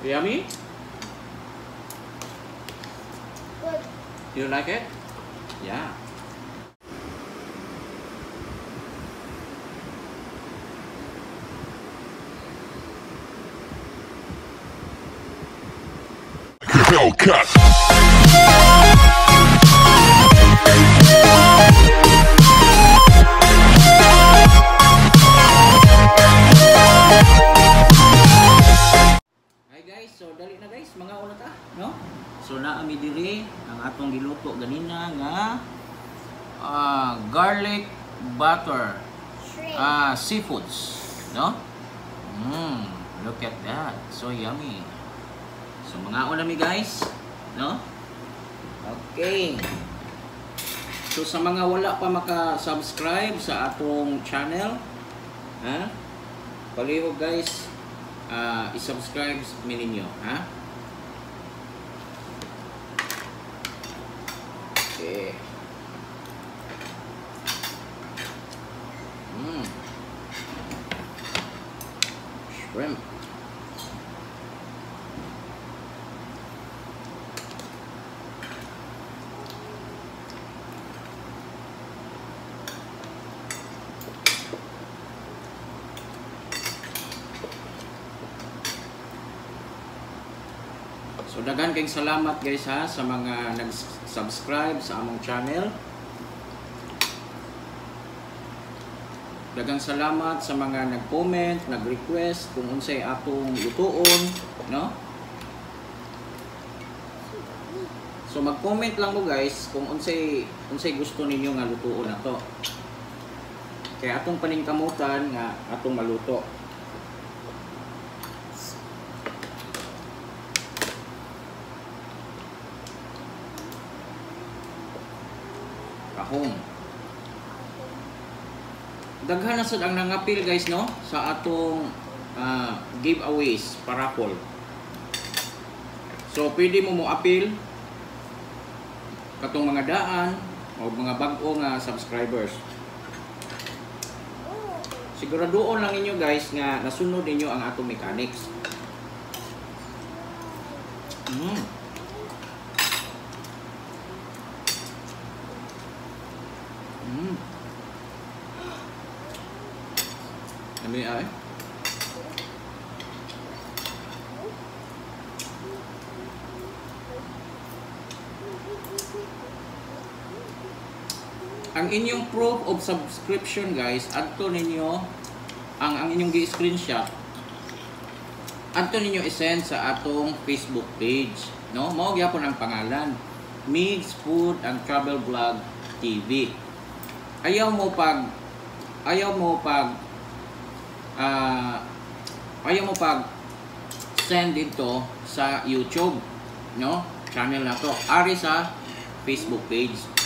Yummy? Good. You like it? Yeah. Hellcat. Hi guys, so dali na guys, mga una ta, no? So naami diri ang atong giluto ganina nga garlic butter Shrimp. seafoods, no? Look at that. So yummy. So mga una mi guys, no? Okay. So sa mga wala pa maka-subscribe sa atong channel, ha? Palihog guys, i-subscribe mi ninyo, ha? Okay. Shrimp. So daghan kayong salamat guys ha sa mga nag-subscribe sa among channel. Daghang salamat sa mga nag-comment, nag-request kung unsay atong lutuon, no? So mag-comment lang mo guys kung unsay gusto ninyo nga lutuon nato. Kaya atong paningkamutan nga atong maluto. Kahong. Daghan na sad ang nangapil guys no sa atong giveaways parapol. So pwede mo apil katong mga daan o mga bag-o nga subscribers. Siguraduon lang ninyo guys nga nasunod ninyo ang atong mechanics. Ano ay? Ang inyong proof of subscription guys, adto ninyo ang inyong gi-screenshot. Adto ninyo i-send sa atong Facebook page, no? Mao gyapon ang pangalan, Migs Food and Travel Vlog TV. Ayaw mo pag send dito sa YouTube, no? Channel na to. Ari sa Facebook page.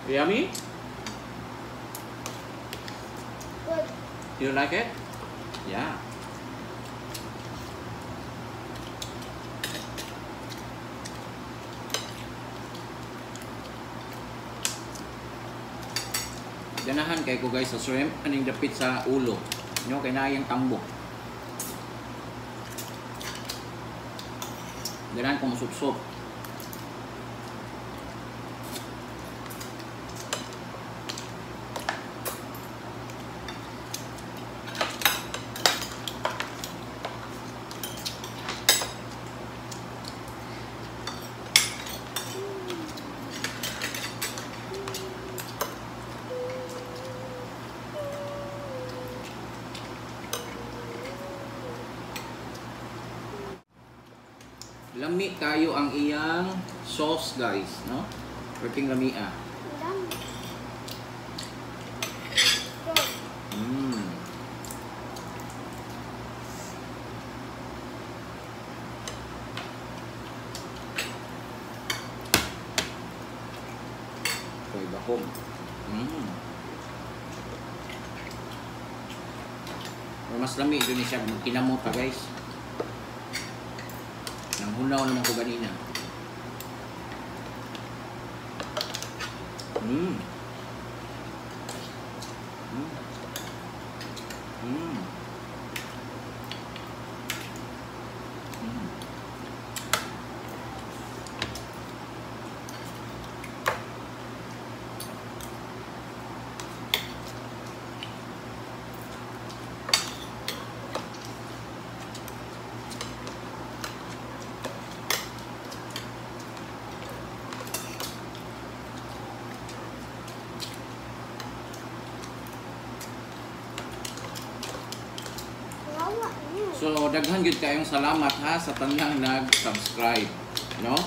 Yummy? Good. You like it? Yeah. Ganahan kay ko guys sa shrimp, aning dapit sa ulo. Nyo kay naayang tambok. Ganahan ko masupsop. Lami kayo ang iyang sauce guys, no? Working lamia. Koy bahom. Mas lami doon siya kinamot guys. Nang hunaw naman ko ganina. Mm. Mm. Mm. Mm. Wawa niyo. So, daghan gyud kayong salamat ha sa tanang nag-subscribe, no?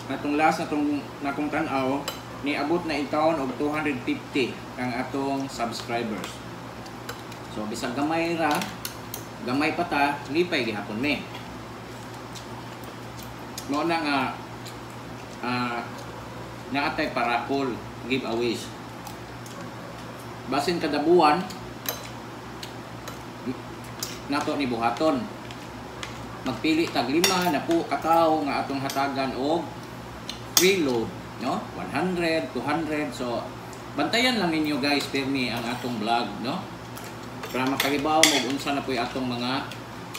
Natong last natong tan-aw niabot na intawon og 250 ang atong subscribers. So, bisag gamay ra, gamay pa ta, lipay gihapon mi. Mo na nga naatay parakol giveaways. Basin kada buwan nato ni buhaton. Magpili tag 5 na po katawo nga atong hatagan og free load, no? 100, 200. So bantayan lang ninyo guys permi ang atong vlog, no? Para makalibaw mo unsa na po yung atong mga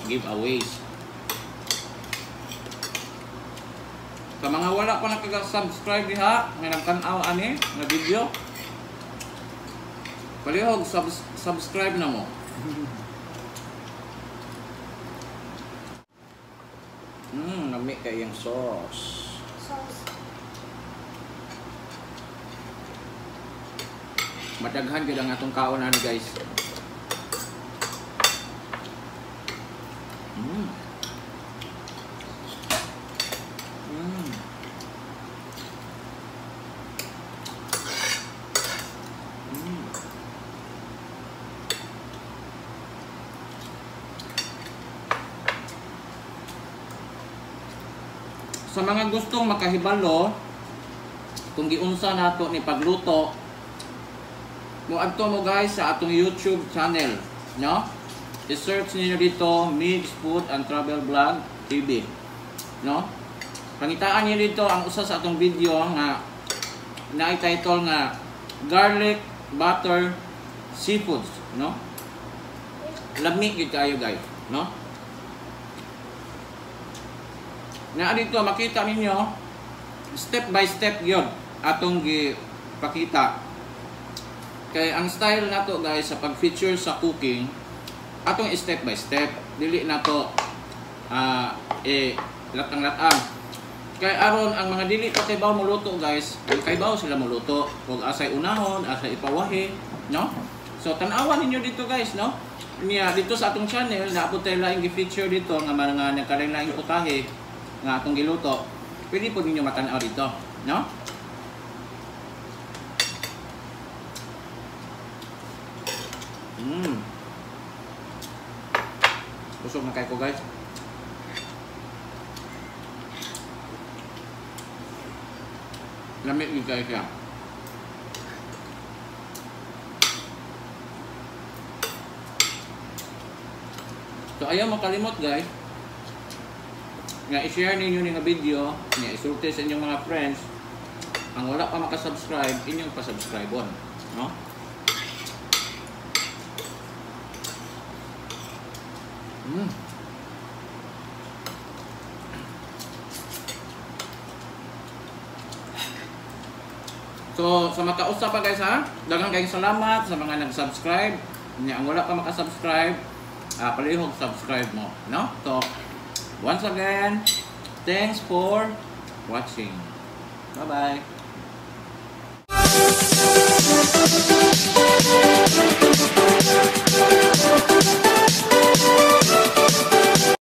giveaways. Sa mga wala pa nakaga-subscribe diha nga nagtan-aw ani nga video, palihog subscribe na mo. Nami kayong sauce. Sauce. Madaghan gyud ang atong kaon ani guys. Mm. Mm. Mm. Sa mga gustong makahibalo kung giunsa nato ni pagluto, moadto mo guys sa atong YouTube channel, no? I-search niyo dito Migs Food and Travel Vlog TV, no? Pangitaan niyo dito ang usa sa atong video nga na-title nga Garlic Butter Seafoods, no? Lami gid kayo guys, no? Na dito makita ninyo step by step yon atong gipakita. Kay ang style nato guys sa pag-feature sa cooking atong step by step, dili nato latang-latang. Kay aron ang mga dili pa kaybaw muluto guys, kaybaw sila muluto ug asay unahon, asay ipawahi, no? So tan-awan ninyo dito guys, no? Niya dito sa atong channel naabot tayo laing gi-feature dito nga mga nagkalain-laing putahe nga atong giluto. Pwede po ninyo matanaw dito, no? Busog na kayo ko guys. Lamig din kayo siya. So ayaw makalimot guys nga i-share ninyo nga video, nga isulti sa inyong mga friends. Ang wala pa makasubscribe, inyong pa-subscribe-on, no? So, sa makausap pa guys ha, daghang kayong salamat sa mga nag-subscribe. Ang wala pa makasubscribe, palihog subscribe mo, no? So, once again, thanks for watching. Bye-bye.